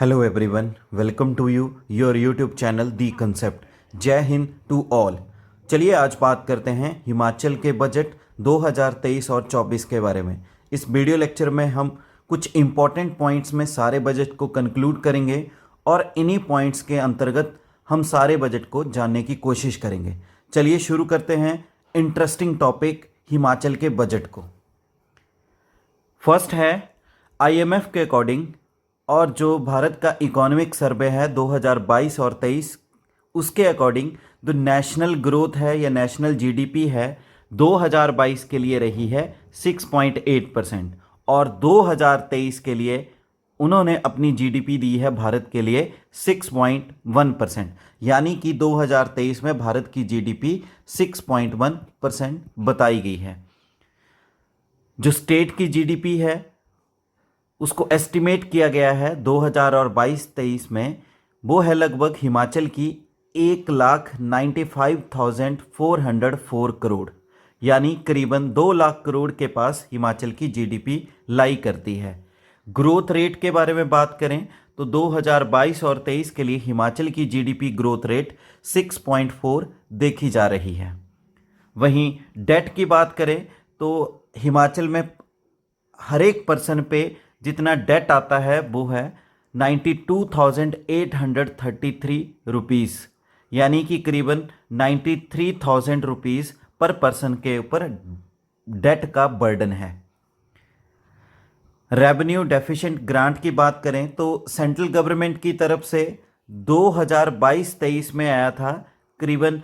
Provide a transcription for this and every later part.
Hello everyone, welcome to your YouTube channel the concept. जय हिंद to all. चलिए आज बात करते हैं हिमाचल के बजट 2023 और 24 के बारे में। इस वीडियो लेक्चर में हम कुछ इम्पॉर्टेंट पॉइंट्स में सारे बजट को कंक्लूड करेंगे और इन्हीं पॉइंट्स के अंतर्गत हम सारे बजट को जानने की कोशिश करेंगे। चलिए शुरू करते हैं इंटरेस्टिंग टॉपिक हिमाचल के बजट को। फर्स्ट है आईएमएफ के अकॉर्डिंग और जो भारत का इकोनॉमिक सर्वे है 2022 और 23 उसके अकॉर्डिंग जो नेशनल ग्रोथ है या नेशनल जीडीपी है 2022 के लिए रही है 6.8% और 2023 के लिए उन्होंने अपनी जीडीपी दी है भारत के लिए 6.1%, यानी कि 2023 में भारत की जीडीपी 6.1% बताई गई है। जो स्टेट की जीडीपी है उसको एस्टिमेट किया गया है 2022-23 में, वो है लगभग हिमाचल की 1,95,404 करोड़, यानी करीबन 2 लाख करोड़ के पास हिमाचल की जीडीपी लाई करती है। ग्रोथ रेट के बारे में बात करें तो 2022 और 23 के लिए हिमाचल की जीडीपी ग्रोथ रेट 6.4 देखी जा रही है। वहीं डेट की बात करें तो हिमाचल में हर एक पर्सन पे जितना डेट आता है वो है 92,833 रुपीज़, यानी कि करीबन 93,000 रुपीज़ पर पर्सन के ऊपर डेट का बर्डन है। रेवेन्यू डेफिशिएंट ग्रांट की बात करें तो सेंट्रल गवर्नमेंट की तरफ से 2022-23 में आया था करीबन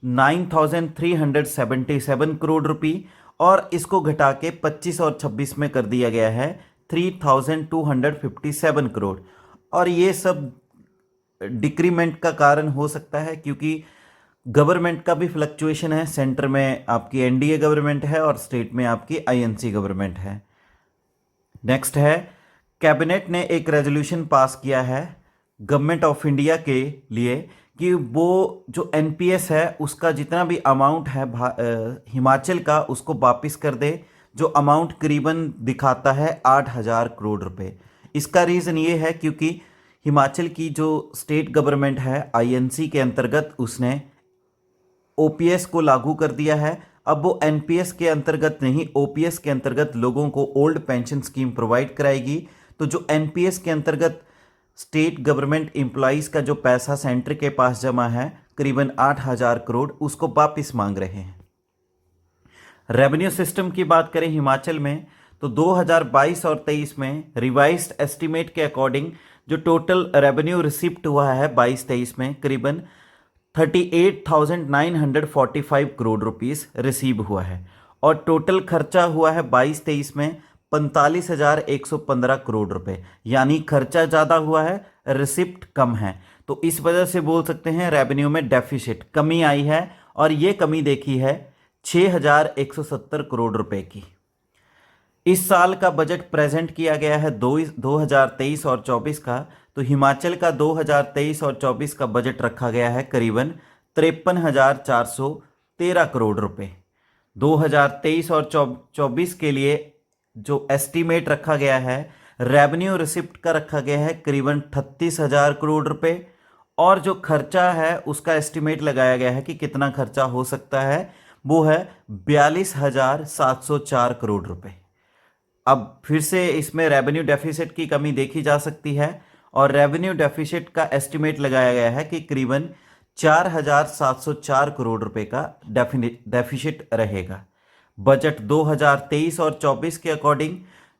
9,377 करोड़ रुपए और इसको घटा के 25 और 26 में कर दिया गया है 3,257 करोड़। और ये सब डिक्रीमेंट का कारण हो सकता है क्योंकि गवर्नमेंट का भी फ्लक्चुएशन है। सेंटर में आपकी एनडीए गवर्नमेंट है और स्टेट में आपकी आईएनसी गवर्नमेंट है। नेक्स्ट है कैबिनेट ने एक रेजोल्यूशन पास किया है गवर्नमेंट ऑफ इंडिया के लिए कि वो जो एनपीएस है उसका जितना भी अमाउंट है हिमाचल का उसको वापस कर दे, जो अमाउंट करीबन दिखाता है 8,000 करोड़ रुपए। इसका रीज़न ये है क्योंकि हिमाचल की जो स्टेट गवर्नमेंट है आईएनसी के अंतर्गत उसने ओपीएस को लागू कर दिया है। अब वो एनपीएस के अंतर्गत नहीं, ओपीएस के अंतर्गत लोगों को ओल्ड पेंशन स्कीम प्रोवाइड कराएगी। तो जो एनपीएस के अंतर्गत स्टेट गवर्नमेंट एम्प्लॉइज़ का जो पैसा सेंटर के पास जमा है करीबन 8,000 करोड़, उसको वापस मांग रहे हैं। रेवेन्यू सिस्टम की बात करें हिमाचल में तो 2022 और 23 में रिवाइज्ड एस्टीमेट के अकॉर्डिंग जो टोटल रेवेन्यू रिसिप्ट हुआ है 22-23 में करीबन 38,945 करोड़ रुपीस रिसीव हुआ है और टोटल खर्चा हुआ है 22-23 में 45,115 करोड़ रुपए, यानी खर्चा ज़्यादा हुआ है, रिसिप्ट कम है। तो इस वजह से बोल सकते हैं रेवेन्यू में डेफिसिट कमी आई है और ये कमी देखी है 6,170 करोड़ रुपए की। इस साल का बजट प्रेजेंट किया गया है 2023 और 24 का। तो हिमाचल का 2023 और 24 का बजट रखा गया है करीबन 53,413 करोड़ रुपए। 2023 और 24 के लिए जो एस्टीमेट रखा गया है रेवेन्यू रिसिप्ट का रखा गया है करीबन 38,000 करोड़ रुपए और जो खर्चा है उसका एस्टीमेट लगाया गया है कि कितना खर्चा हो सकता है, वो है 42,704 करोड़ रुपए। अब फिर से इसमें रेवेन्यू डेफिसिट की कमी देखी जा सकती है और रेवेन्यू डेफिसिट का एस्टीमेट लगाया गया है कि करीबन 4,704 करोड़ रुपए का डेफिसिट रहेगा। बजट 2023 और 24 के अकॉर्डिंग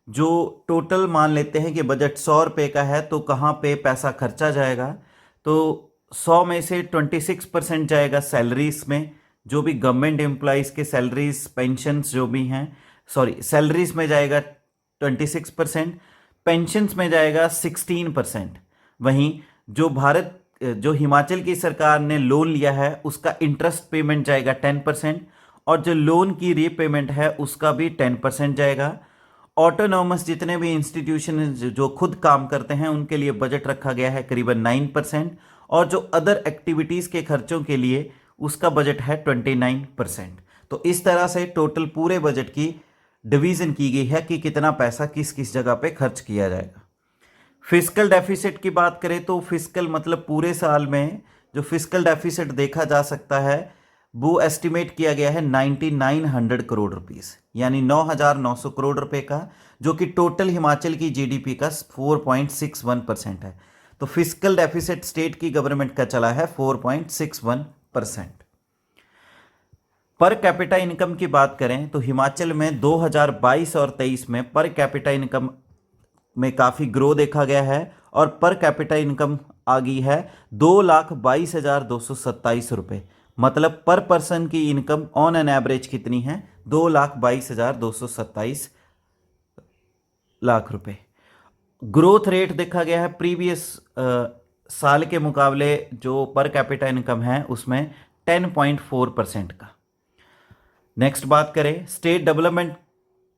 जो टोटल मान लेते हैं कि बजट 100 रुपये का है तो कहाँ पे पैसा खर्चा जाएगा, तो 100 में से 26% जाएगा सैलरीज में, जो भी गवर्नमेंट एम्प्लॉइज़ के सैलरीज पेंशन्स जो भी हैं, सैलरीज में जाएगा 26%, पेंशन्स में जाएगा 16%। वहीं जो हिमाचल की सरकार ने लोन लिया है उसका इंटरेस्ट पेमेंट जाएगा 10% और जो लोन की रीपेमेंट है उसका भी 10% जाएगा। ऑटोनॉमस जितने भी इंस्टीट्यूशन जो खुद काम करते हैं उनके लिए बजट रखा गया है करीबन 9% और जो अदर एक्टिविटीज़ के खर्चों के लिए उसका बजट है 29%। तो इस तरह से टोटल पूरे बजट की डिवीज़न की गई है कि कितना पैसा किस किस जगह पे खर्च किया जाएगा। फिस्कल डेफिसिट की बात करें तो फिस्कल मतलब पूरे साल में जो फिस्कल डेफिसिट देखा जा सकता है वो एस्टिमेट किया गया है 9900 करोड़ रुपीस, यानी 9900 करोड़ रुपए का, जो कि टोटल हिमाचल की जीडीपी का 4.61% है। तो फिस्कल डेफिसिट स्टेट की गवर्नमेंट का चला है 4.61%। पर कैपिटा इनकम की बात करें तो हिमाचल में 2022 और 23 में पर कैपिटा इनकम में काफ़ी ग्रो देखा गया है और पर कैपिटा इनकम आ गई है 2,22,227 रुपये। मतलब पर पर्सन की इनकम ऑन एन एवरेज कितनी है? 2,22,227 लाख रुपए। ग्रोथ रेट देखा गया है प्रीवियस साल के मुकाबले जो पर कैपिटा इनकम है उसमें 10.4% का। नेक्स्ट बात करें स्टेट डेवलपमेंट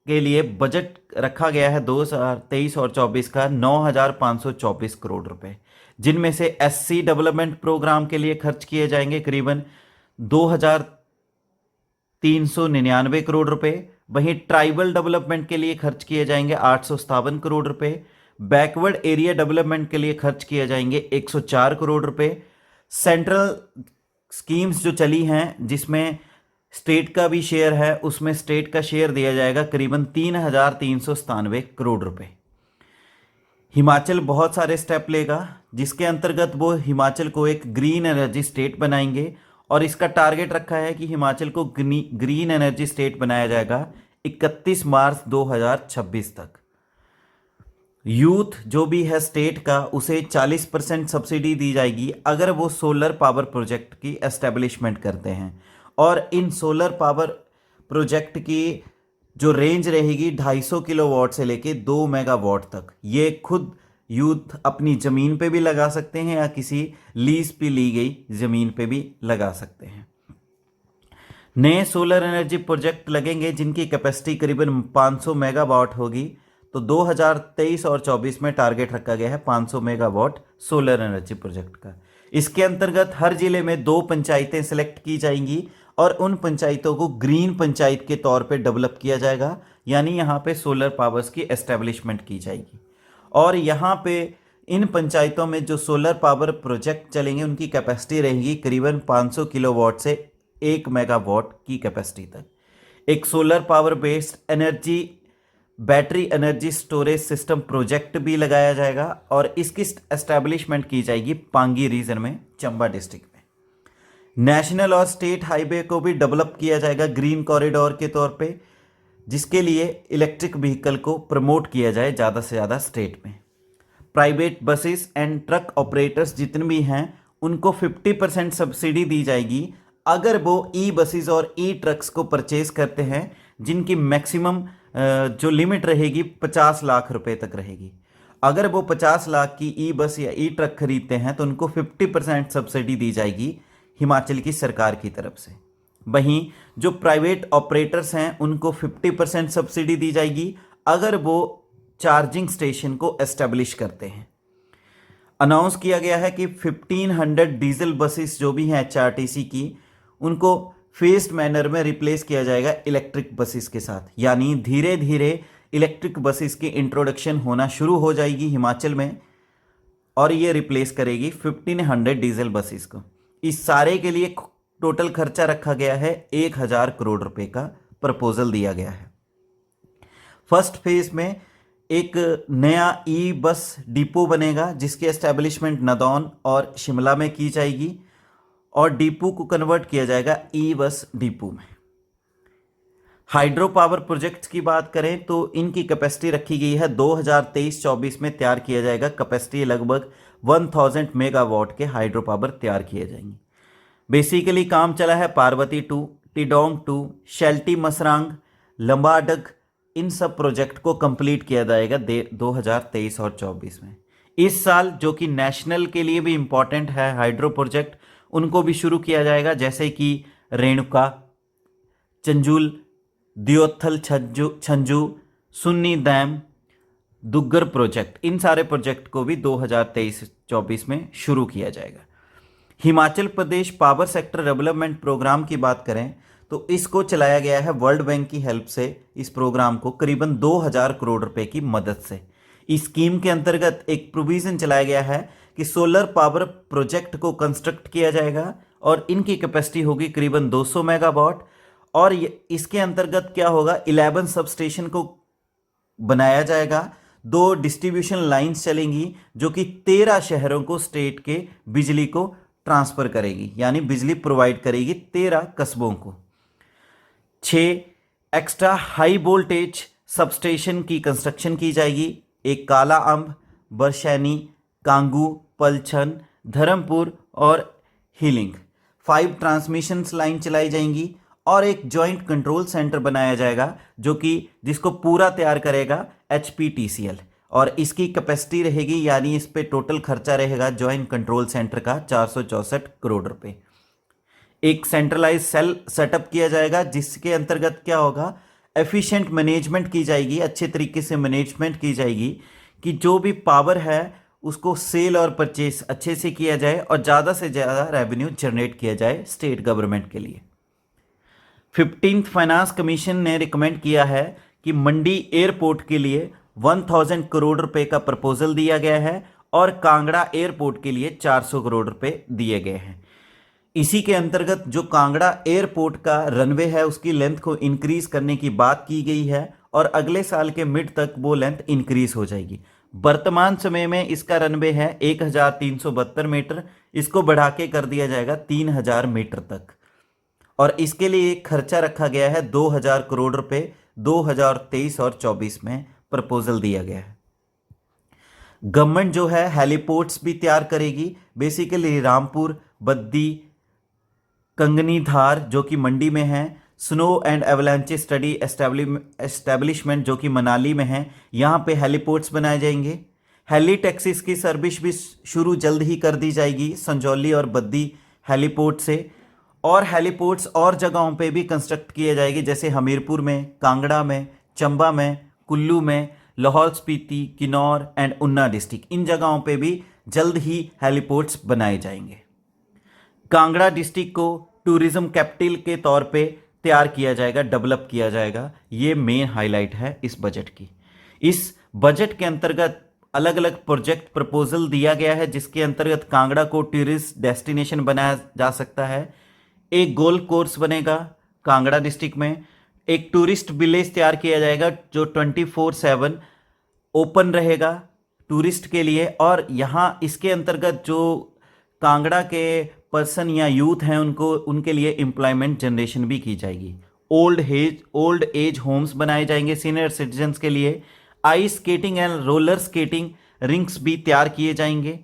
के लिए बजट रखा गया है 2023 और 24 का 9,524 करोड़ रुपए, जिनमें से एससी डेवलपमेंट प्रोग्राम के लिए खर्च किए जाएंगे करीबन 2,399 करोड़ रुपए। वहीं ट्राइबल डेवलपमेंट के लिए खर्च किए जाएंगे 857 करोड़ रुपए। बैकवर्ड एरिया डेवलपमेंट के लिए खर्च किए जाएंगे 104 करोड़ रुपए। सेंट्रल स्कीम्स जो चली हैं जिसमें स्टेट का भी शेयर है, उसमें स्टेट का शेयर दिया जाएगा करीबन 3,397 करोड़ रुपए। हिमाचल बहुत सारे स्टेप लेगा जिसके अंतर्गत वो हिमाचल को एक ग्रीन एनर्जी स्टेट बनाएंगे और इसका टारगेट रखा है कि हिमाचल को ग्रीन एनर्जी स्टेट बनाया जाएगा 31 मार्च 2026 तक। यूथ जो भी है स्टेट का उसे 40% सब्सिडी दी जाएगी अगर वो सोलर पावर प्रोजेक्ट की एस्टेब्लिशमेंट करते हैं, और इन सोलर पावर प्रोजेक्ट की जो रेंज रहेगी 250 किलोवाट से लेके 2 मेगावाट तक। ये खुद यूथ अपनी ज़मीन पे भी लगा सकते हैं या किसी लीज पे ली गई ज़मीन पे भी लगा सकते हैं। नए सोलर एनर्जी प्रोजेक्ट लगेंगे जिनकी कैपेसिटी करीबन 500 मेगावाट होगी। तो 2023 और 24 में टारगेट रखा गया है 500 मेगावाट सोलर एनर्जी प्रोजेक्ट का। इसके अंतर्गत हर जिले में 2 पंचायतें सिलेक्ट की जाएंगी और उन पंचायतों को ग्रीन पंचायत के तौर पे डेवलप किया जाएगा, यानी यहाँ पे सोलर पावर्स की एस्टेब्लिशमेंट की जाएगी। और यहाँ पे इन पंचायतों में जो सोलर पावर प्रोजेक्ट चलेंगे उनकी कैपेसिटी रहेगी करीबन 500 किलोवाट से 1 मेगावाट की कैपेसिटी तक। एक solar power based energy battery energy storage system project भी लगाया जाएगा और इसकी एस्टैब्लिशमेंट की जाएगी पांगी रीजन में, चंबा डिस्ट्रिक्ट में। नेशनल और स्टेट हाईवे को भी डेवलप किया जाएगा ग्रीन कॉरिडोर के तौर पे, जिसके लिए इलेक्ट्रिक व्हीकल को प्रमोट किया जाए ज़्यादा से ज़्यादा स्टेट में। Private buses and truck operators जितने भी हैं उनको 50% सब्सिडी दी जाएगी अगर वो ई बसेस और ई ट्रक्स को परचेज करते हैं, जिनकी मैक्सिमम जो लिमिट रहेगी 50 लाख रुपए तक रहेगी। अगर वो 50 लाख की ई बस या ई ट्रक खरीदते हैं तो उनको 50% सब्सिडी दी जाएगी हिमाचल की सरकार की तरफ से। वहीं जो प्राइवेट ऑपरेटर्स हैं उनको 50% सब्सिडी दी जाएगी अगर वो चार्जिंग स्टेशन को एस्टेब्लिश करते हैं। अनाउंस किया गया है कि 1500 डीजल बसेस जो भी हैं एचआरटीसी की, उनको फेस्ड मैनर में रिप्लेस किया जाएगा इलेक्ट्रिक बसेस के साथ, यानी धीरे धीरे इलेक्ट्रिक बसेस की इंट्रोडक्शन होना शुरू हो जाएगी हिमाचल में और ये रिप्लेस करेगी 1500 डीजल बसेस को। इस सारे के लिए टोटल खर्चा रखा गया है 1000 करोड़ रुपए का प्रपोजल दिया गया है। फर्स्ट फेज में एक नया ई बस डिपो बनेगा जिसकी एस्टेब्लिशमेंट नदौन और शिमला में की जाएगी और डिपो को कन्वर्ट किया जाएगा ई बस डिपो में। हाइड्रो पावर प्रोजेक्ट्स की बात करें तो इनकी कैपेसिटी रखी गई है 2023-24 में तैयार किया जाएगा। कैपेसिटी लगभग 1000 मेगावाट के हाइड्रो पावर तैयार किए जाएंगे। बेसिकली काम चला है पार्वती 2, टिडोंग 2, शेल्टी मसरांग, लंबाडग, इन सब प्रोजेक्ट को कंप्लीट किया जाएगा 2023 और 24 में। इस साल जो कि नेशनल के लिए भी इम्पॉर्टेंट है हाइड्रो प्रोजेक्ट, उनको भी शुरू किया जाएगा, जैसे कि रेणुका, चंजुल, दियोथल छंजू, सुन्नी डैम, दुग्गर प्रोजेक्ट, इन सारे प्रोजेक्ट को भी 2023-24 में शुरू किया जाएगा। Himachal Pradesh power sector development programme की बात करें तो इसको चलाया गया है वर्ल्ड बैंक की हेल्प से। इस प्रोग्राम को करीबन 2000 करोड़ रुपए की मदद से इस स्कीम के अंतर्गत एक प्रोविज़न चलाया गया है कि सोलर पावर प्रोजेक्ट को कंस्ट्रक्ट किया जाएगा और इनकी कैपेसिटी होगी करीबन 200 मेगावाट। और इसके अंतर्गत क्या होगा, 11 सब स्टेशन को बनाया जाएगा, 2 डिस्ट्रीब्यूशन लाइंस चलेंगी जो कि 13 शहरों को स्टेट के बिजली को ट्रांसफर करेगी, यानी बिजली प्रोवाइड करेगी 13 कस्बों को। 6 एक्स्ट्रा हाई वोल्टेज सबस्टेशन की कंस्ट्रक्शन की जाएगी, एक काला अम्ब, बरशैनी, कांगू, पलछन, धर्मपुर और हीलिंग। 5 ट्रांसमिशन लाइन चलाई जाएंगी और एक जॉइंट कंट्रोल सेंटर बनाया जाएगा जो कि जिसको पूरा तैयार करेगा HPTCL, और इसकी कैपेसिटी रहेगी, यानी इस पे टोटल खर्चा रहेगा जॉइंट कंट्रोल सेंटर का 464 करोड़ रुपए। एक सेंट्रलाइज सेल सेटअप किया जाएगा जिसके अंतर्गत क्या होगा, एफिशिएंट मैनेजमेंट की जाएगी, अच्छे तरीके से मैनेजमेंट की जाएगी कि जो भी पावर है उसको सेल और परचेस अच्छे से किया जाए और ज़्यादा से ज़्यादा रेवेन्यू जनरेट किया जाए स्टेट गवर्नमेंट के लिए। 15th फाइनेंस कमीशन ने रिकमेंड किया है कि मंडी एयरपोर्ट के लिए 1000 करोड़ रुपए का प्रपोजल दिया गया है और कांगड़ा एयरपोर्ट के लिए 400 करोड़ रुपए दिए गए हैं। इसी के अंतर्गत जो कांगड़ा एयरपोर्ट का रनवे है उसकी लेंथ को इंक्रीज करने की बात की गई है और अगले साल के मिड तक वो लेंथ इंक्रीज हो जाएगी। वर्तमान समय में इसका रनवे है 1372 मीटर, इसको बढ़ा के कर दिया जाएगा 3000 मीटर तक, और इसके लिए एक खर्चा रखा गया है 2000 करोड़ रुपए 2023 और 24 में प्रपोजल दिया गया है। गवर्नमेंट जो है हेलीपोर्ट्स भी तैयार करेगी, बेसिकली रामपुर, बद्दी, कंगनी धार जो कि मंडी में है, snow and avalanche study establishment जो कि मनाली में है, यहाँ पे हेलीपोर्ट्स बनाए जाएंगे। हेली टैक्सीज की सर्विस भी शुरू जल्द ही कर दी जाएगी संजौली और बद्दी हेलीपोर्ट से, और हेलीपोर्ट्स और जगहों पे भी कंस्ट्रक्ट किए जाएंगे जैसे हमीरपुर में, कांगड़ा में, चंबा में, कुल्लू में, लाहौल स्पीति, किन्नौर एंड उन्ना डिस्ट्रिक्ट, इन जगहों पे भी जल्द ही हेलीपोर्ट्स बनाए जाएंगे। कांगड़ा डिस्ट्रिक्ट को टूरिज्म कैपिटल के तौर पे तैयार किया जाएगा, डेवलप किया जाएगा, ये मेन हाईलाइट है इस बजट की। इस बजट के अंतर्गत अलग अलग प्रोजेक्ट प्रपोजल दिया गया है जिसके अंतर्गत कांगड़ा को टूरिस्ट डेस्टिनेशन बनाया जा सकता है। एक गोल्फ कोर्स बनेगा कांगड़ा डिस्ट्रिक्ट में, एक टूरिस्ट विलेज तैयार किया जाएगा जो 24/7 ओपन रहेगा टूरिस्ट के लिए, और यहाँ इसके अंतर्गत जो कांगड़ा के पर्सन या यूथ हैं उनके लिए एम्प्लॉयमेंट जनरेशन भी की जाएगी। ओल्ड एज होम्स बनाए जाएंगे सीनियर सिटीजन्स के लिए। Ice skating and roller skating rinks भी तैयार किए जाएंगे।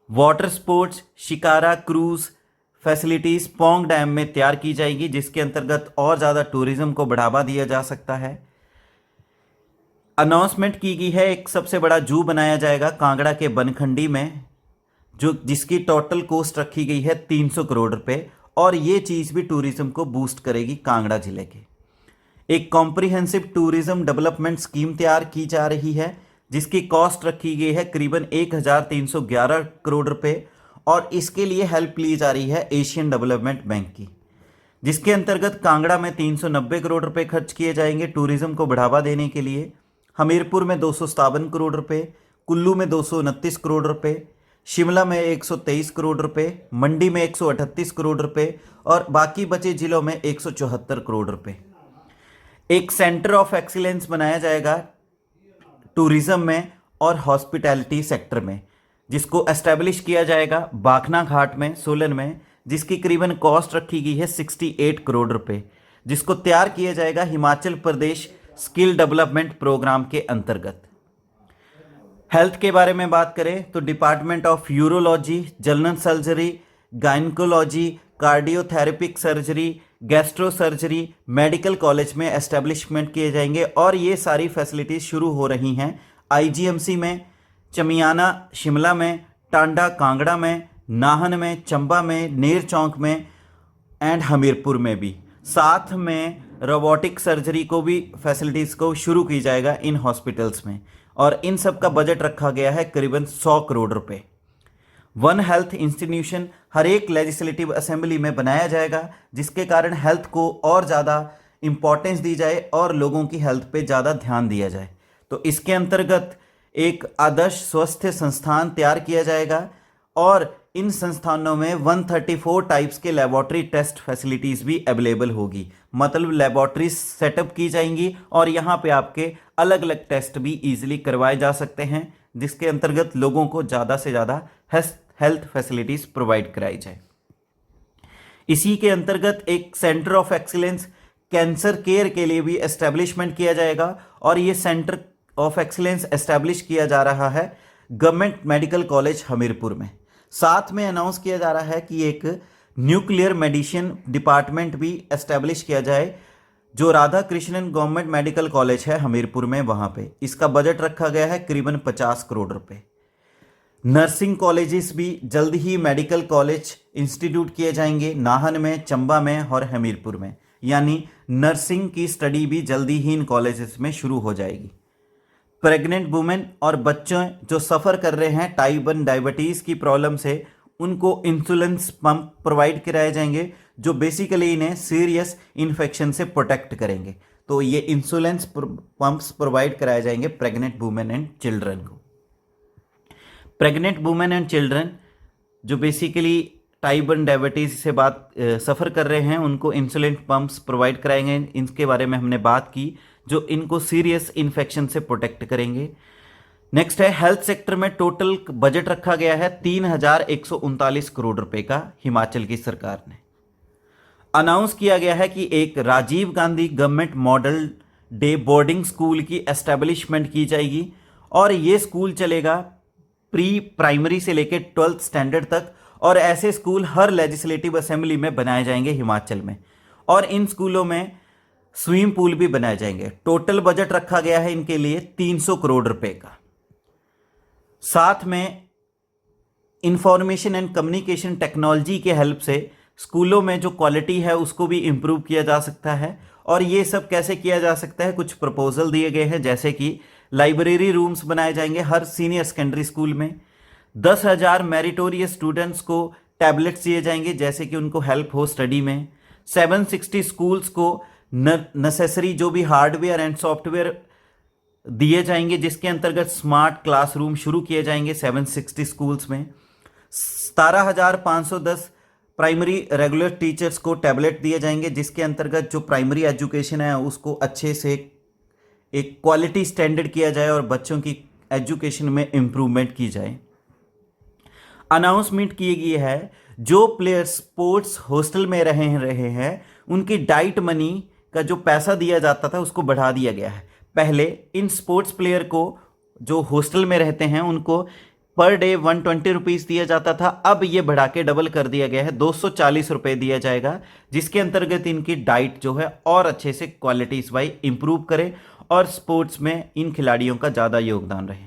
Water sports, shikara cruise facilities Pong dam में तैयार की जाएगी जिसके अंतर्गत और ज़्यादा टूरिज्म को बढ़ावा दिया जा सकता है। अनाउंसमेंट की गई है एक सबसे बड़ा जू बनाया जाएगा कांगड़ा के बनखंडी में जिसकी टोटल कॉस्ट रखी गई है 300 करोड़ रुपए, और ये चीज़ भी टूरिज्म को बूस्ट करेगी कांगड़ा जिले के। एक कॉम्प्रिहेंसिव टूरिज्म डेवलपमेंट स्कीम तैयार की जा रही है जिसकी कॉस्ट रखी गई है करीबन 1311 करोड़ रुपए, और इसके लिए हेल्प ली जा रही है एशियन डेवलपमेंट बैंक की, जिसके अंतर्गत कांगड़ा में 390 करोड़ रुपए खर्च किए जाएंगे टूरिज्म को बढ़ावा देने के लिए। हमीरपुर में 257 करोड़ रुपए, कुल्लू में 229 करोड़ रुपए, शिमला में 123 करोड़ रुपए, मंडी में 138 करोड़ रुपए और बाकी बचे जिलों में 174 करोड़ रुपए। एक सेंटर ऑफ एक्सीलेंस बनाया जाएगा टूरिज्म में और हॉस्पिटैलिटी सेक्टर में जिसको एस्टेब्लिश किया जाएगा बाखना घाट में, सोलन में, जिसकी करीबन कॉस्ट रखी गई है 68 करोड़ रुपए, जिसको तैयार किया जाएगा Himachal Pradesh skill development programme के अंतर्गत। हेल्थ के बारे में बात करें तो department of urology, general surgery, gynaecology, cardiothoracic surgery, gastro surgery medical college में एस्टेब्लिशमेंट किए जाएंगे, और ये सारी फैसिलिटीज़ शुरू हो रही हैं IGMC में, चमियाना शिमला में, टांडा कांगड़ा में, नाहन में, चंबा में, नेर चौक में एंड हमीरपुर में भी। साथ में रोबोटिक सर्जरी को भी फैसिलिटीज़ को शुरू की जाएगा इन हॉस्पिटल्स में, और इन सब का बजट रखा गया है करीबन 100 करोड़ रुपए। वन हेल्थ इंस्टीट्यूशन हर एक लेजिस्लेटिव असेंबली में बनाया जाएगा जिसके कारण हेल्थ को और ज़्यादा इम्पोर्टेंस दी जाए और लोगों की हेल्थ पे ज़्यादा ध्यान दिया जाए। तो इसके अंतर्गत एक आदर्श स्वास्थ्य संस्थान तैयार किया जाएगा और इन संस्थानों में 134 टाइप्स के लेबोरेटरी टेस्ट फैसिलिटीज़ भी अवेलेबल होगी। मतलब लेबोरेटरीज सेटअप की जाएंगी और यहाँ पे आपके अलग अलग टेस्ट भी इजीली करवाए जा सकते हैं, जिसके अंतर्गत लोगों को ज़्यादा से ज़्यादा हेल्थ फैसिलिटीज़ प्रोवाइड कराई जाए। इसी के अंतर्गत एक centre of excellence cancer care के लिए भी एस्टेब्लिशमेंट किया जाएगा और ये सेंटर ऑफ एक्सीलेंस एस्टेब्लिश किया जा रहा है गवर्नमेंट मेडिकल कॉलेज हमीरपुर में। साथ में अनाउंस किया जा रहा है कि एक न्यूक्लियर मेडिसिन डिपार्टमेंट भी एस्टेब्लिश किया जाए जो Radha Krishnan government medical college है हमीरपुर में, वहाँ पे इसका बजट रखा गया है करीबन 50 करोड़ रुपए। नर्सिंग कॉलेजेस भी जल्द ही मेडिकल कॉलेज इंस्टीट्यूट किए जाएंगे नाहन में, चंबा में और हमीरपुर में, यानी नर्सिंग की स्टडी भी जल्दी ही इन कॉलेजेस में शुरू हो जाएगी। प्रेग्नेंट वुमेन और बच्चों जो सफ़र कर रहे हैं टाइप 1 डायबिटीज़ की प्रॉब्लम से, उनको इंसुलिन पंप प्रोवाइड कराए जाएंगे जो बेसिकली इन्हें सीरियस इन्फेक्शन से प्रोटेक्ट करेंगे। तो ये इंसुलिन पंप्स प्रोवाइड कराए जाएंगे प्रेग्नेंट वुमेन एंड चिल्ड्रन को। प्रेग्नेंट वुमेन एंड चिल्ड्रन जो बेसिकली टाइप 1 डायबिटीज़ से सफ़र कर रहे हैं, उनको इंसुलिन पंप्स प्रोवाइड कराएंगे। इनके बारे में हमने बात की, जो इनको सीरियस इन्फेक्शन से प्रोटेक्ट करेंगे। नेक्स्ट है हेल्थ सेक्टर में टोटल बजट रखा गया है 3139 करोड़ रुपए का हिमाचल की सरकार ने। अनाउंस किया गया है कि एक Rajiv Gandhi government model day boarding school की एस्टेब्लिशमेंट की जाएगी और ये स्कूल चलेगा प्री प्राइमरी से लेकर 12th स्टैंडर्ड तक, और ऐसे स्कूल हर लेजिस्लेटिव असेंबली में बनाए जाएंगे हिमाचल में, और इन स्कूलों में स्विमिंग पूल भी बनाए जाएंगे। टोटल बजट रखा गया है इनके लिए 300 करोड़ रुपए का। साथ में इंफॉर्मेशन एंड कम्युनिकेशन टेक्नोलॉजी के हेल्प से स्कूलों में जो क्वालिटी है उसको भी इम्प्रूव किया जा सकता है। और ये सब कैसे किया जा सकता है, कुछ प्रपोजल दिए गए हैं, जैसे कि लाइब्रेरी रूम्स बनाए जाएंगे हर सीनियर सेकेंडरी स्कूल में। 10,000 मेरिटोरियस स्टूडेंट्स को टैबलेट्स दिए जाएंगे जैसे कि उनको हेल्प हो स्टडी में। 760 स्कूल्स को नेसेसरी जो भी हार्डवेयर एंड सॉफ्टवेयर दिए जाएंगे, जिसके अंतर्गत स्मार्ट क्लासरूम शुरू किए जाएंगे 760 स्कूल्स में। 17,510 प्राइमरी रेगुलर टीचर्स को टैबलेट दिए जाएंगे, जिसके अंतर्गत जो प्राइमरी एजुकेशन है उसको अच्छे से एक क्वालिटी स्टैंडर्ड किया जाए और बच्चों की एजुकेशन में इम्प्रूवमेंट की जाए। अनाउंसमेंट की गई है जो प्लेयर्स स्पोर्ट्स हॉस्टल में रहे हैं उनकी डाइट मनी का जो पैसा दिया जाता था उसको बढ़ा दिया गया है। पहले इन स्पोर्ट्स प्लेयर को जो हॉस्टल में रहते हैं उनको पर डे 120 रुपीज़ दिया जाता था, अब ये बढ़ा के डबल कर दिया गया है, 240 रुपये दिया जाएगा, जिसके अंतर्गत इनकी डाइट जो है और अच्छे से क्वालिटी वाइज इंप्रूव करे और स्पोर्ट्स में इन खिलाड़ियों का ज़्यादा योगदान रहे।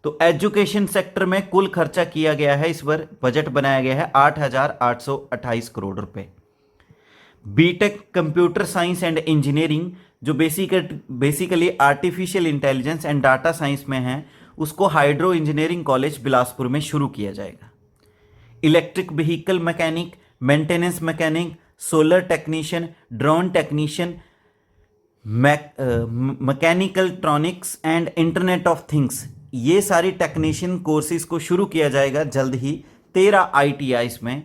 तो एजुकेशन सेक्टर में कुल खर्चा किया गया है, इस बार बजट बनाया गया है 8,828 करोड़ रुपए। B Tech computer science and engineering जो basically artificial intelligence and data science में है, उसको हाइड्रो इंजीनियरिंग कॉलेज बिलासपुर में शुरू किया जाएगा। Electric vehicle mechanic, maintenance mechanic, solar technician, drone technician, mechanical tronics and internet of things, ये सारी टेक्नीशियन कोर्सेज को शुरू किया जाएगा जल्द ही 13 ITIs में।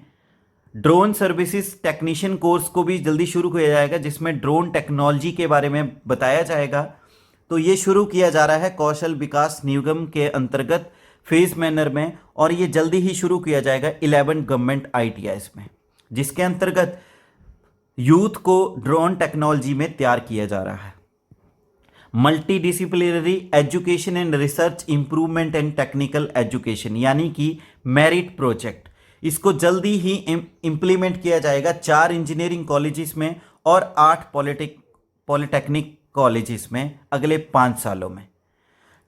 ड्रोन सर्विसेज टेक्नीशियन कोर्स को भी जल्दी शुरू किया जाएगा, जिसमें ड्रोन टेक्नोलॉजी के बारे में बताया जाएगा। तो ये शुरू किया जा रहा है कौशल विकास निगम के अंतर्गत फेज मैनर में, और ये जल्दी ही शुरू किया जाएगा 11 गवर्नमेंट ITIs में, जिसके अंतर्गत यूथ को ड्रोन टेक्नोलॉजी में तैयार किया जा रहा है। Multi disciplinary education and research improvement and technical education यानी कि मेरिट प्रोजेक्ट, इसको जल्दी ही इम्प्लीमेंट किया जाएगा 4 इंजीनियरिंग कॉलेजेस में और 8 पॉलिटेक्निक कॉलेजेस में अगले 5 सालों में।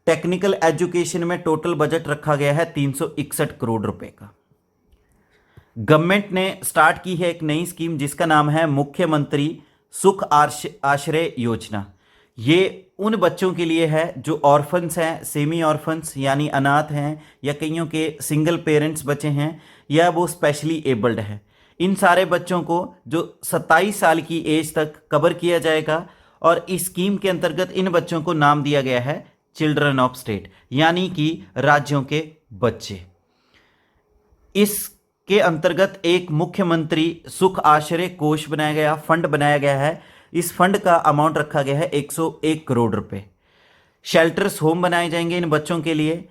टेक्निकल एजुकेशन में टोटल बजट रखा गया है 361 करोड़ रुपए का। गवर्नमेंट ने स्टार्ट की है एक नई स्कीम जिसका नाम है मुख्यमंत्री सुख आश्रय योजना। ये उन बच्चों के लिए है जो ऑर्फन्स हैं, सेमी ऑर्फन्स यानी अनाथ हैं, या कईयों के सिंगल पेरेंट्स बच्चे हैं, या वो स्पेशली एबल्ड हैं। इन सारे बच्चों को जो 27 साल की एज तक कवर किया जाएगा, और इस स्कीम के अंतर्गत इन बच्चों को नाम दिया गया है चिल्ड्रन ऑफ स्टेट, यानी कि राज्यों के बच्चे। इसके अंतर्गत एक मुख्यमंत्री सुख आश्रय कोष बनाया गया, फंड बनाया गया है। इस फंड का अमाउंट रखा गया है 101 करोड़ रुपए। शेल्टर्स, होम बनाए जाएंगे इन बच्चों के लिए।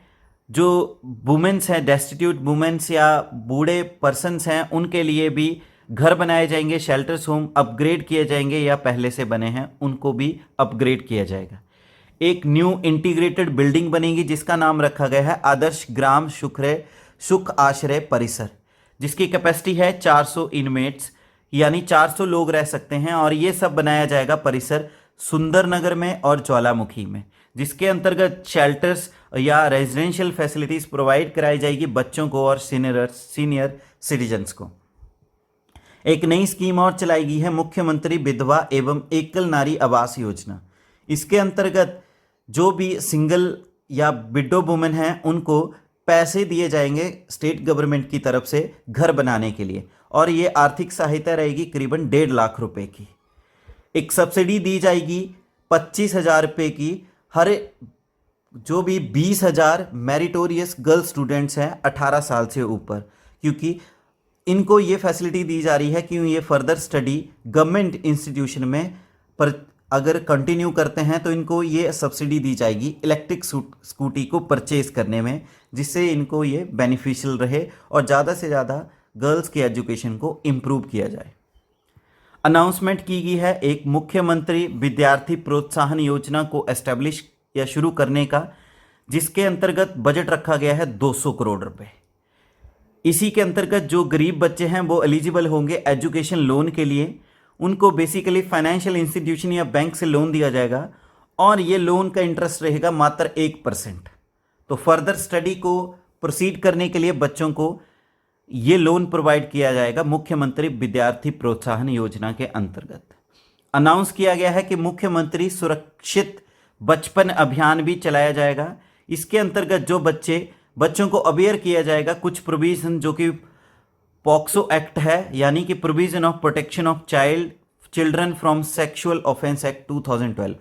जो वुमेन्स हैं, डेस्टिट्यूट वुमेन्स या बूढ़े पर्सन्स हैं, उनके लिए भी घर बनाए जाएंगे, शेल्टर्स, होम अपग्रेड किए जाएंगे या पहले से बने हैं उनको भी अपग्रेड किया जाएगा। एक न्यू इंटीग्रेटेड बिल्डिंग बनेगी जिसका नाम रखा गया है आदर्श ग्राम सुख आश्रय परिसर, जिसकी कैपेसिटी है 400 इनमेट्स, यानी 400 लोग रह सकते हैं। और ये सब बनाया जाएगा परिसर सुंदरनगर में और ज्वालामुखी में, जिसके अंतर्गत शेल्टर्स या रेजिडेंशियल फैसिलिटीज प्रोवाइड कराई जाएगी बच्चों को और सीनियर सिटीजन्स को। एक नई स्कीम और चलाई गई है, मुख्यमंत्री विधवा एवं एकल नारी आवास योजना। इसके अंतर्गत जो भी सिंगल या विडो वुमेन हैं उनको पैसे दिए जाएंगे स्टेट गवर्नमेंट की तरफ से घर बनाने के लिए, और ये आर्थिक सहायता रहेगी करीबन 1.5 लाख रुपए की। एक सब्सिडी दी जाएगी 25,000 रुपये की हर जो भी 20,000 मेरिटोरियस गर्ल स्टूडेंट्स हैं 18 साल से ऊपर, क्योंकि इनको ये फैसिलिटी दी जा रही है कि ये फर्दर स्टडी गवर्नमेंट इंस्टीट्यूशन में पर अगर कंटिन्यू करते हैं तो इनको ये सब्सिडी दी जाएगी इलेक्ट्रिक स्कूटी को परचेज करने में, जिससे इनको ये बेनिफिशियल रहे और ज़्यादा से ज़्यादा गर्ल्स की एजुकेशन को इम्प्रूव किया जाए। अनाउंसमेंट की गई है एक मुख्यमंत्री विद्यार्थी प्रोत्साहन योजना को एस्टेब्लिश या शुरू करने का, जिसके अंतर्गत बजट रखा गया है 200 करोड़ रुपए। इसी के अंतर्गत जो गरीब बच्चे हैं वो एलिजिबल होंगे एजुकेशन लोन के लिए। उनको बेसिकली फाइनेंशियल इंस्टीट्यूशन या बैंक से लोन दिया जाएगा और ये लोन का इंटरेस्ट रहेगा मात्र 1%। तो फर्दर स्टडी को प्रोसीड करने के लिए बच्चों को ये लोन प्रोवाइड किया जाएगा मुख्यमंत्री विद्यार्थी प्रोत्साहन योजना के अंतर्गत। अनाउंस किया गया है कि मुख्यमंत्री सुरक्षित बचपन अभियान भी चलाया जाएगा। इसके अंतर्गत जो बच्चों को अवेयर किया जाएगा कुछ प्रोविजन जो कि पॉक्सो एक्ट है, यानी कि provision of protection of children from sexual offence act 2012,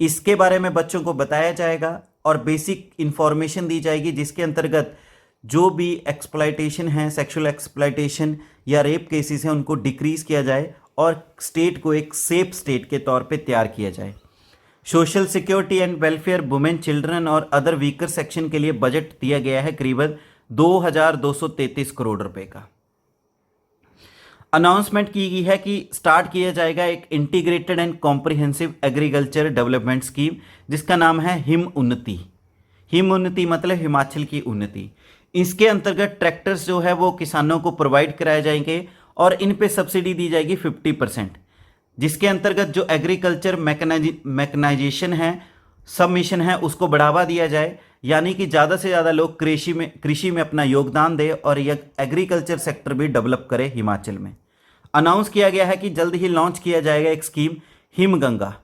इसके बारे में बच्चों को बताया जाएगा और बेसिक इंफॉर्मेशन दी जाएगी, जिसके अंतर्गत जो भी एक्सप्लॉयटेशन है, सेक्सुअल एक्सप्लॉयटेशन या रेप केसेस हैं, उनको डिक्रीज किया जाए और स्टेट को एक सेफ स्टेट के तौर पे तैयार किया जाए। Social security and welfare, women, children और अदर वीकर सेक्शन के लिए बजट दिया गया है करीबन 2,233 करोड़ रुपए का। अनाउंसमेंट की गई है कि स्टार्ट किया जाएगा एक integrated and comprehensive agriculture development scheme, जिसका नाम है हिम उन्नति। हिम उन्नति मतलब हिमाचल की उन्नति। इसके अंतर्गत ट्रैक्टर्स जो है वो किसानों को प्रोवाइड कराए जाएंगे और इन पे सब्सिडी दी जाएगी 50%, जिसके अंतर्गत जो एग्रीकल्चर मैकेनाइजेशन है, सब मिशन है, उसको बढ़ावा दिया जाए, यानी कि ज़्यादा से ज़्यादा लोग कृषि में अपना योगदान दें और यह एग्रीकल्चर सेक्टर भी डेवलप करे हिमाचल में। अनाउंस किया गया है कि जल्द ही लॉन्च किया जाएगा एक स्कीम हिमगंगा।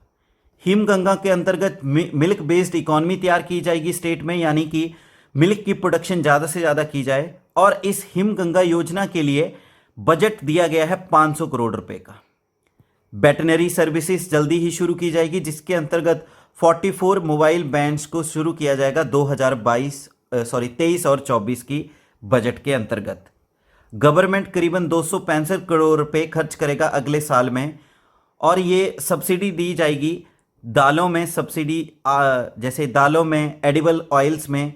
हिमगंगा के अंतर्गत मिल्क बेस्ड इकॉनमी तैयार की जाएगी स्टेट में, यानी कि मिल्क की प्रोडक्शन ज़्यादा से ज़्यादा की जाए। और इस हिमगंगा योजना के लिए बजट दिया गया है 500 करोड़ रुपए का। वेटनरी सर्विसेज जल्दी ही शुरू की जाएगी, जिसके अंतर्गत 44 मोबाइल बैंड्स को शुरू किया जाएगा 2023 और 24 की बजट के अंतर्गत। गवर्नमेंट करीबन 265 करोड़ रुपए खर्च करेगा अगले साल में, और ये सब्सिडी दी जाएगी दालों में, सब्सिडी जैसे दालों में, एडिबल ऑयल्स में,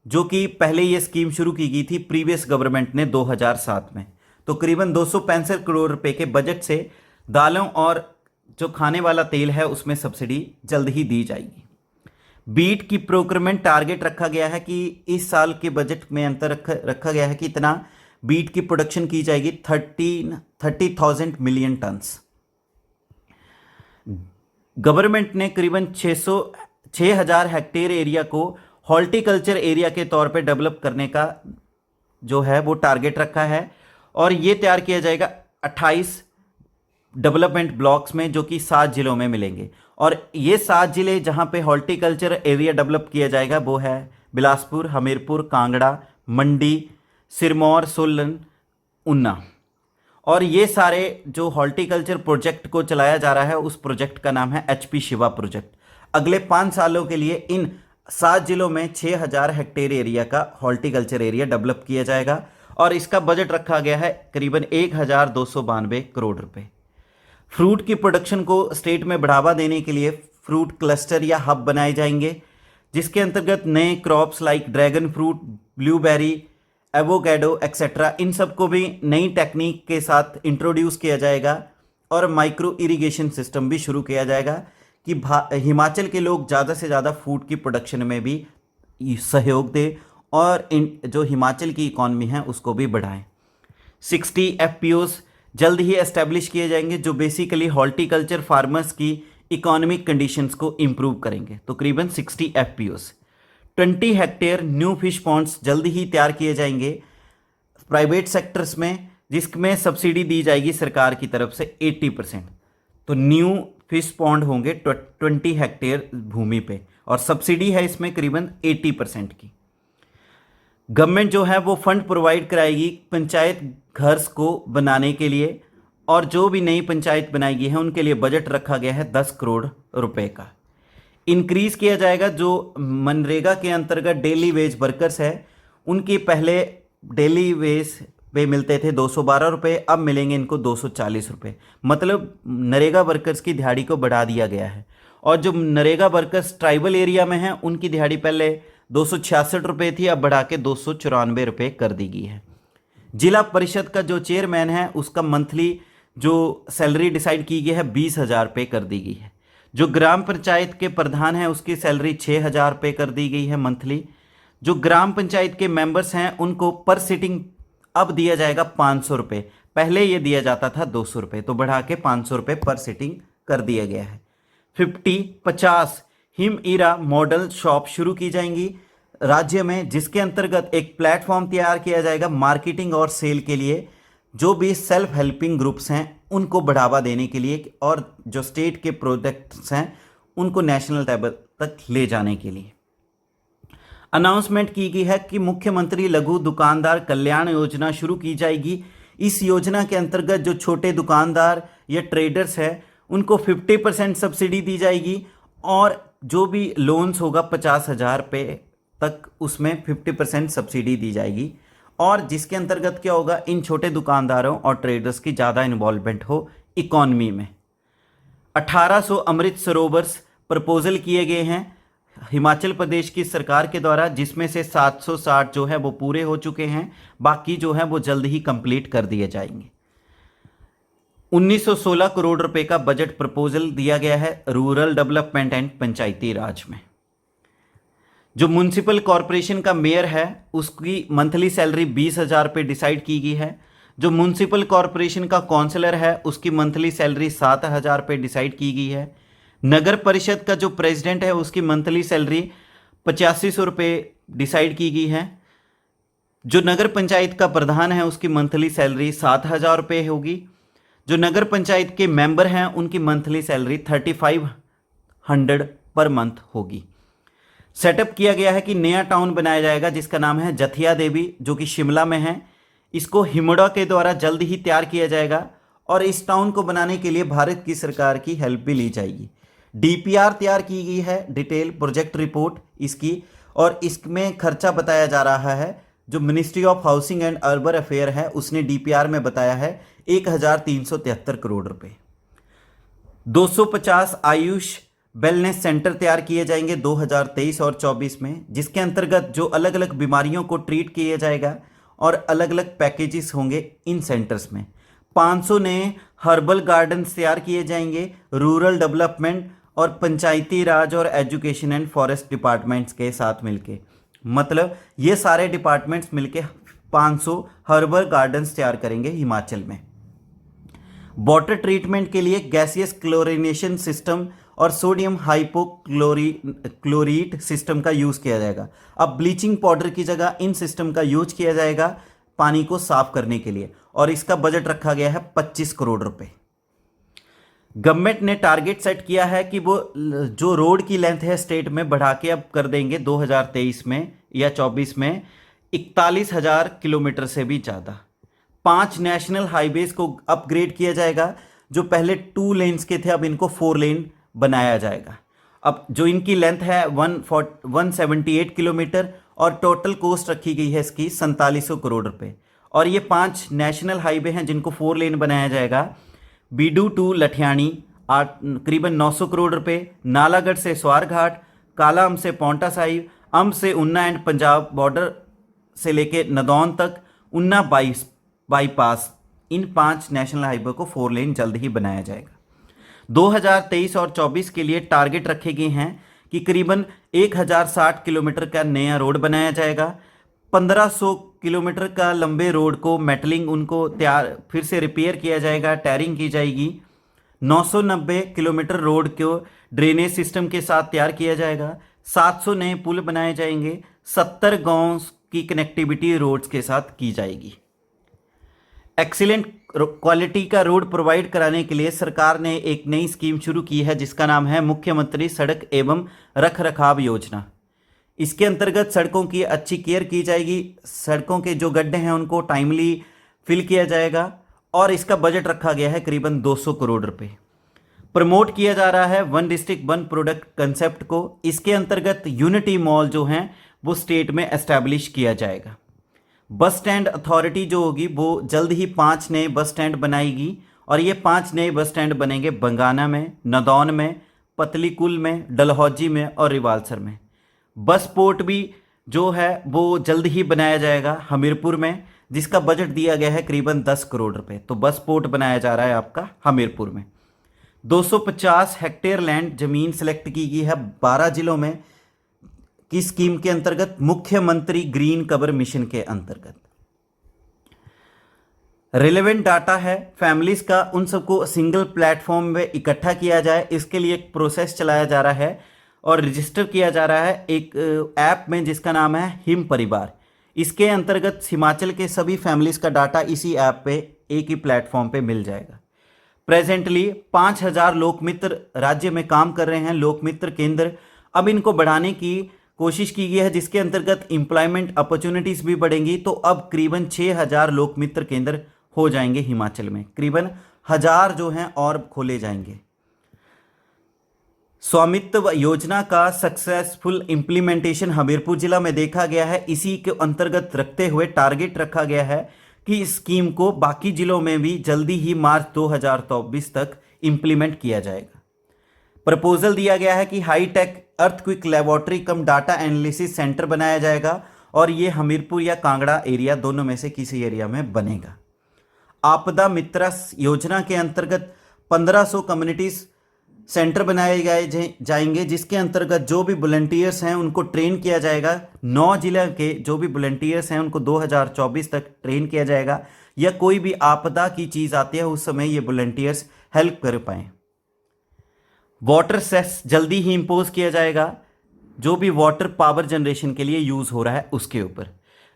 जो कि पहले ये स्कीम शुरू की गई थी प्रीवियस गवर्नमेंट ने 2007 में। तो करीबन 265 करोड़ रुपए के बजट से दालों और जो खाने वाला तेल है उसमें सब्सिडी जल्द ही दी जाएगी। बीट की प्रोक्योरमेंट टारगेट रखा गया है कि इस साल के बजट में अंतर रखा गया है कि इतना बीट की प्रोडक्शन की जाएगी 30,000 मिलियन टन्स। गवर्नमेंट ने करीबन 6,000 हेक्टेयर एरिया को हॉर्टिकल्चर एरिया के तौर पे डेवलप करने का जो है वो टारगेट रखा है, और ये तैयार किया जाएगा 28 डेवलपमेंट ब्लॉक्स में, जो कि 7 जिलों में मिलेंगे। और ये 7 जिले जहां पे हॉर्टिकल्चर एरिया डेवलप किया जाएगा वो है बिलासपुर, हमीरपुर, कांगड़ा, मंडी, सिरमौर, सोलन, ऊना। और ये सारे जो हॉर्टिकल्चर प्रोजेक्ट को चलाया जा रहा है उस प्रोजेक्ट का नाम है HP शिवा प्रोजेक्ट। अगले 5 सालों के लिए इन 7 जिलों में 6,000 हेक्टेयर एरिया का हॉर्टिकल्चर एरिया डेवलप किया जाएगा और इसका बजट रखा गया है करीबन 1,292 करोड़ रुपए। फ्रूट की प्रोडक्शन को स्टेट में बढ़ावा देने के लिए फ्रूट क्लस्टर या हब बनाए जाएंगे, जिसके अंतर्गत नए crops like dragon fruit, blueberry, avocado etcetera, इन सबको भी नई टेक्निक के साथ इंट्रोड्यूस किया जाएगा और माइक्रो इरिगेशन सिस्टम भी शुरू किया जाएगा कि हिमाचल के लोग ज़्यादा से ज़्यादा फूड की प्रोडक्शन में भी सहयोग दें और जो हिमाचल की इकॉनमी है उसको भी बढ़ाएं। 60 FPOs जल्द ही एस्टेब्लिश किए जाएंगे जो बेसिकली हॉर्टिकल्चर फार्मर्स की इकोनॉमिक कंडीशंस को इम्प्रूव करेंगे, तो करीबन 60 FPOs। 20 hectare new fish ponds जल्द ही तैयार किए जाएंगे प्राइवेट सेक्टर्स में, जिसमें सब्सिडी दी जाएगी सरकार की तरफ से 80%। तो न्यू फिश पॉन्ड होंगे 20 हेक्टेयर भूमि पे और सब्सिडी है इसमें करीबन 80% की। गवर्नमेंट जो है वो फंड प्रोवाइड कराएगी पंचायत घर को बनाने के लिए और जो भी नई पंचायत बनाएगी है उनके लिए बजट रखा गया है 10 करोड़ रुपए का। इंक्रीज किया जाएगा जो मनरेगा के अंतर्गत डेली वेज वर्कर्स है उनकी पहले डेली वेज पे मिलते थे 212 रुपये, अब मिलेंगे इनको 240 रुपये, मतलब नरेगा वर्कर्स की दिहाड़ी को बढ़ा दिया गया है। और जो नरेगा वर्कर्स ट्राइबल एरिया में हैं उनकी दिहाड़ी पहले 266 रुपये थी, अब बढ़ा के 294 रुपये कर दी गई है। जिला परिषद का जो चेयरमैन है उसका मंथली जो सैलरी डिसाइड की गई है 20,000 रुपये कर दी गई है। जो ग्राम पंचायत के प्रधान हैं उसकी सैलरी 6,000 रुपये कर दी गई है मंथली। जो ग्राम पंचायत के मेंबर्स हैं उनको पर सिटिंग अब दिया जाएगा 500 रुपये, पहले ये दिया जाता था 200 रुपये, तो बढ़ा के 500 रुपये पर सिटिंग कर दिया गया है। 50 हिम ईरा मॉडल शॉप शुरू की जाएंगी राज्य में, जिसके अंतर्गत एक प्लेटफॉर्म तैयार किया जाएगा मार्केटिंग और सेल के लिए, जो भी सेल्फ हेल्पिंग ग्रुप्स हैं उनको बढ़ावा देने के लिए और जो स्टेट के प्रोडक्ट्स हैं उनको नेशनल लेवल तक ले जाने के लिए। अनाउंसमेंट की गई है कि मुख्यमंत्री लघु दुकानदार कल्याण योजना शुरू की जाएगी। इस योजना के अंतर्गत जो छोटे दुकानदार या ट्रेडर्स हैं उनको 50% सब्सिडी दी जाएगी और जो भी लोन्स होगा 50,000 रुपये तक उसमें 50% सब्सिडी दी जाएगी और जिसके अंतर्गत क्या होगा, इन छोटे दुकानदारों और ट्रेडर्स की ज़्यादा इन्वॉल्वमेंट हो इकॉनमी में। 1800 अमृत सरोवर्स प्रपोजल किए गए हैं हिमाचल प्रदेश की सरकार के द्वारा, जिसमें से 760 जो है वो पूरे हो चुके हैं, बाकी जो है वो जल्द ही कंप्लीट कर दिए जाएंगे। 1916 करोड़ रुपए का बजट प्रपोजल दिया गया है रूरल डेवलपमेंट एंड पंचायती राज में। जो म्युनिसिपल कॉरपोरेशन का मेयर है उसकी मंथली सैलरी 20,000 रुपये डिसाइड की गई है। जो म्युनिसिपल कॉरपोरेशन का काउंसलर है उसकी मंथली सैलरी 7,000 रुपये डिसाइड की गई है। नगर परिषद का जो प्रेसिडेंट है उसकी मंथली सैलरी 8500 रुपये डिसाइड की गई है। जो नगर पंचायत का प्रधान है उसकी मंथली सैलरी 7,000 रुपये होगी। जो नगर पंचायत के मेंबर हैं उनकी मंथली सैलरी 3,500 पर मंथ होगी। सेटअप किया गया है कि नया टाउन बनाया जाएगा जिसका नाम है जथिया देवी, जो कि शिमला में है। इसको हिमोडा के द्वारा जल्द ही तैयार किया जाएगा और इस टाउन को बनाने के लिए भारत की सरकार की हेल्प भी ली जाएगी। DPR तैयार की गई है, डिटेल प्रोजेक्ट रिपोर्ट इसकी, और इसमें खर्चा बताया जा रहा है जो ministry of housing and urban affair है उसने DPR में बताया है 1,373 करोड़ रुपए। 250 आयुष वेलनेस सेंटर तैयार किए जाएंगे 2023 और 24 में, जिसके अंतर्गत जो अलग अलग बीमारियों को ट्रीट किया जाएगा और अलग अलग पैकेजेस होंगे इन सेंटर्स में। 500 नए हर्बल गार्डन्स तैयार किए जाएंगे रूरल डेवलपमेंट और पंचायती राज और एजुकेशन एंड फॉरेस्ट डिपार्टमेंट्स के साथ मिलके, मतलब ये सारे डिपार्टमेंट्स मिलके 500 हर्बल गार्डन्स तैयार करेंगे हिमाचल में। वाटर ट्रीटमेंट के लिए गैसियस क्लोरिनेशन सिस्टम और सोडियम हाइपोक्लोरीट सिस्टम का यूज़ किया जाएगा। अब ब्लीचिंग पाउडर की जगह इन सिस्टम का यूज किया जाएगा पानी को साफ करने के लिए और इसका बजट रखा गया है 25 करोड़ रुपए। गवर्नमेंट ने टारगेट सेट किया है कि वो जो रोड की लेंथ है स्टेट में बढ़ा के अब कर देंगे 2023 में या 24 में 41,000 किलोमीटर से भी ज़्यादा। 5 नेशनल हाईवेज को अपग्रेड किया जाएगा, जो पहले 2 लेन्स के थे अब इनको 4 लेन बनाया जाएगा। अब जो इनकी लेंथ है 178 किलोमीटर और टोटल कॉस्ट रखी गई है इसकी 4700 करोड़ रुपए। और ये 5 नेशनल हाईवे हैं जिनको 4 लेन बनाया जाएगा। बीडू टू लठियाणी करीबन 900 करोड़ रुपए, नालागढ़ से स्वारघाट, कालाअंब से पांवटा साहिब, अम्ब से ऊना एंड पंजाब बॉर्डर से लेके नदौन तक, ऊना बाईपास, इन 5 नेशनल हाईवे को 4 लेन जल्द ही बनाया जाएगा। 2023 और 24 के लिए टारगेट रखे गए हैं कि करीबन 1060 किलोमीटर का नया रोड बनाया जाएगा। 1500 किलोमीटर का लंबे रोड को मेटलिंग उनको तैयार फिर से रिपेयर किया जाएगा, टायरिंग की जाएगी। 990 किलोमीटर रोड को ड्रेनेज सिस्टम के साथ तैयार किया जाएगा। 700 नए पुल बनाए जाएंगे। 70 गांवों की कनेक्टिविटी रोड्स के साथ की जाएगी। एक्सीलेंट क्वालिटी का रोड प्रोवाइड कराने के लिए सरकार ने एक नई स्कीम शुरू की है जिसका नाम है मुख्यमंत्री सड़क एवं रखरखाव योजना। इसके अंतर्गत सड़कों की अच्छी केयर की जाएगी, सड़कों के जो गड्ढे हैं उनको टाइमली फिल किया जाएगा और इसका बजट रखा गया है करीबन 200 करोड़ रुपए। प्रमोट किया जा रहा है 1 डिस्ट्रिक्ट 1 प्रोडक्ट कंसेप्ट को। इसके अंतर्गत यूनिटी मॉल जो हैं वो स्टेट में एस्टैब्लिश किया जाएगा। बस स्टैंड अथॉरिटी जो होगी वो जल्द ही 5 नए बस स्टैंड बनाएगी और ये 5 नए बस स्टैंड बनेंगे बंगाना में, नदौन में, पतलीकुल में, डलहौजी में और रिवालसर में। बस पोर्ट भी जो है वो जल्द ही बनाया जाएगा हमीरपुर में, जिसका बजट दिया गया है करीबन 10 करोड़ रुपए। तो बस पोर्ट बनाया जा रहा है आपका हमीरपुर में। 250 हेक्टेयर लैंड जमीन सेलेक्ट की गई है 12 जिलों में की स्कीम के अंतर्गत, मुख्यमंत्री ग्रीन कवर मिशन के अंतर्गत। रिलेवेंट डाटा है फैमिलीज का, उन सबको सिंगल प्लेटफॉर्म में इकट्ठा किया जाए, इसके लिए एक प्रोसेस चलाया जा रहा है और रजिस्टर किया जा रहा है एक ऐप में जिसका नाम है हिम परिवार। इसके अंतर्गत हिमाचल के सभी फैमिलीज का डाटा इसी ऐप पे एक ही प्लेटफॉर्म पे मिल जाएगा। प्रेजेंटली 5000 लोकमित्र राज्य में काम कर रहे हैं, लोकमित्र केंद्र। अब इनको बढ़ाने की कोशिश की गई है जिसके अंतर्गत एम्प्लॉयमेंट अपॉर्चुनिटीज भी बढ़ेंगी। तो अब करीबन 6000 लोकमित्र केंद्र हो जाएंगे हिमाचल में, करीबन 1000 जो हैं और खोले जाएंगे। स्वामित्व योजना का सक्सेसफुल इम्प्लीमेंटेशन हमीरपुर जिला में देखा गया है। इसी के अंतर्गत रखते हुए टारगेट रखा गया है कि इस स्कीम को बाकी जिलों में भी जल्दी ही मार्च 2024 तक इम्प्लीमेंट किया जाएगा। प्रपोजल दिया गया है कि हाईटेक अर्थक्विक लेबोरेटरी कम डाटा एनालिसिस सेंटर बनाया जाएगा और ये हमीरपुर या कांगड़ा एरिया दोनों में से किसी एरिया में बनेगा। आपदा मित्र योजना के अंतर्गत 1500 कम्युनिटीज सेंटर बनाए जाएंगे जिसके अंतर्गत जो भी वॉलंटियर्स हैं उनको ट्रेन किया जाएगा। 9 जिले के जो भी वॉलंटियर्स हैं उनको 2024 तक ट्रेन किया जाएगा, या कोई भी आपदा की चीज़ आती है उस समय ये वॉलंटियर्स हेल्प कर पाएँ। वाटर सेस जल्दी ही इंपोज किया जाएगा, जो भी वाटर पावर जनरेशन के लिए यूज़ हो रहा है उसके ऊपर।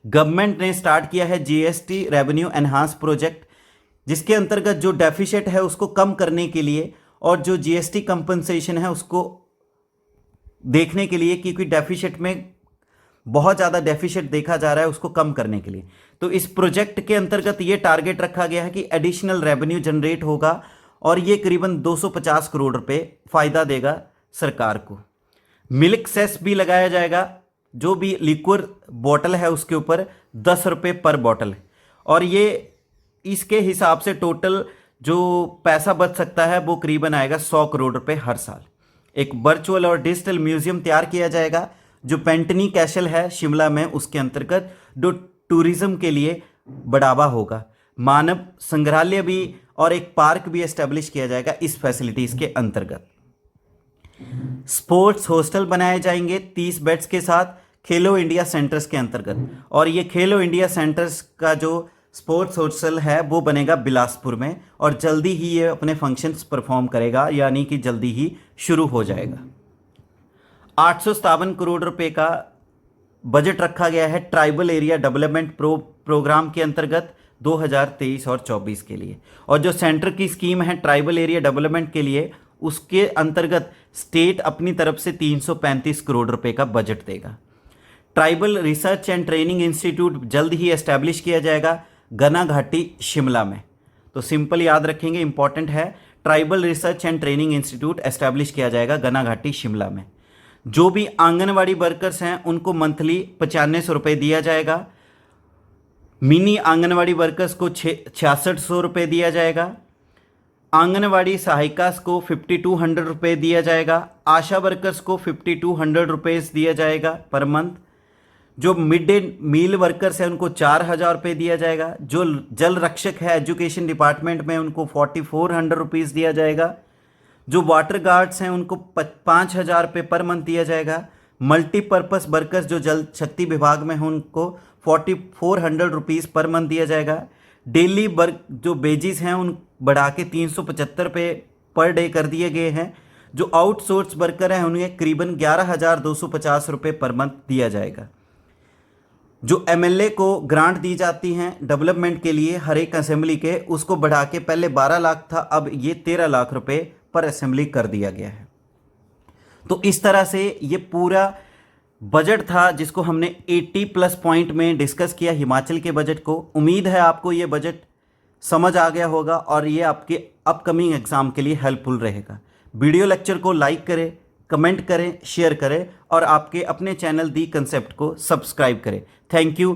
गवर्नमेंट ने स्टार्ट किया है जीएसटी रेवेन्यू एनहांस प्रोजेक्ट, जिसके अंतर्गत जो डेफिसिट है उसको कम करने के लिए और जो जीएसटी कंपनसेशन है उसको देखने के लिए, क्योंकि डेफिसिट में बहुत ज़्यादा डेफिसिट देखा जा रहा है, उसको कम करने के लिए। तो इस प्रोजेक्ट के अंतर्गत ये टारगेट रखा गया है कि एडिशनल रेवेन्यू जनरेट होगा और ये करीबन 250 करोड़ रुपए फ़ायदा देगा सरकार को। मिल्क सेस भी लगाया जाएगा, जो भी लिक्विड बॉटल है उसके ऊपर 10 रुपये पर बॉटल, और ये इसके हिसाब से टोटल जो पैसा बच सकता है वो करीबन आएगा 100 करोड़ रुपए हर साल। एक वर्चुअल और डिजिटल म्यूजियम तैयार किया जाएगा जो पेंटनी कैसल है शिमला में, उसके अंतर्गत जो टूरिज्म के लिए बढ़ावा होगा। मानव संग्रहालय भी और एक पार्क भी एस्टेब्लिश किया जाएगा इस फैसिलिटीज के अंतर्गत। स्पोर्ट्स हॉस्टल बनाए जाएंगे 30 बेड्स के साथ खेलो इंडिया सेंटर्स के अंतर्गत, और ये खेलो इंडिया सेंटर्स का जो स्पोर्ट्स हॉस्टल है वो बनेगा बिलासपुर में और जल्दी ही ये अपने फंक्शंस परफॉर्म करेगा, यानी कि जल्दी ही शुरू हो जाएगा। 857 करोड़ रुपए का बजट रखा गया है ट्राइबल एरिया डेवलपमेंट प्रोग्राम के अंतर्गत 2023 और 24 के लिए, और जो सेंटर की स्कीम है ट्राइबल एरिया डेवलपमेंट के लिए उसके अंतर्गत स्टेट अपनी तरफ से 335 करोड़ रुपए का बजट देगा। Tribal research and training institute जल्द ही एस्टैब्लिश किया जाएगा गना घाटी शिमला में। तो सिंपल याद रखेंगे, इंपॉर्टेंट है। Tribal research and training institute establish किया जाएगा गनाघाटी शिमला में। जो भी आंगनवाड़ी वर्कर्स हैं उनको मंथली 9500 रुपये दिया जाएगा। मिनी आंगनवाड़ी वर्कर्स को 6600 रुपये दिया जाएगा। आंगनवाड़ी सहायिका को 5200 रुपये दिया जाएगा। आशा वर्कर्स को 5200 रुपीज़ दिया जाएगा पर मंथ। जो मिड डे मील वर्कर्स हैं उनको 4000 रुपये दिया जाएगा। जो जल रक्षक है एजुकेशन डिपार्टमेंट में उनको 4400 रुपीज़ दिया जाएगा। जो वाटर गार्ड्स हैं उनको 5000 रुपये पर मंथ दिया जाएगा। मल्टीपर्पज़ वर्कर्स जो जल शक्ति विभाग में हैं उनको 4400 रुपीज़ पर मंथ दिया जाएगा। डेली वर्क जो बेजिस हैं उन बढ़ा के 375 रुपये पर डे कर दिए गए हैं। जो आउटसोर्स वर्कर हैं उन्हें करीबन 11250 रुपये पर मंथ दिया जाएगा। जो एमएलए को ग्रांट दी जाती हैं डेवलपमेंट के लिए हर एक असेंबली के, उसको बढ़ा के पहले 12 लाख था, अब ये 13 लाख रुपए पर असेंबली कर दिया गया है। तो इस तरह से ये पूरा बजट था जिसको हमने 80+ पॉइंट में डिस्कस किया हिमाचल के बजट को। उम्मीद है आपको ये बजट समझ आ गया होगा और ये आपके अपकमिंग एग्जाम के लिए हेल्पफुल रहेगा। वीडियो लेक्चर को लाइक करें, कमेंट करें, शेयर करें और आपके अपने चैनल दी कंसेप्ट को सब्सक्राइब करें। Thank you.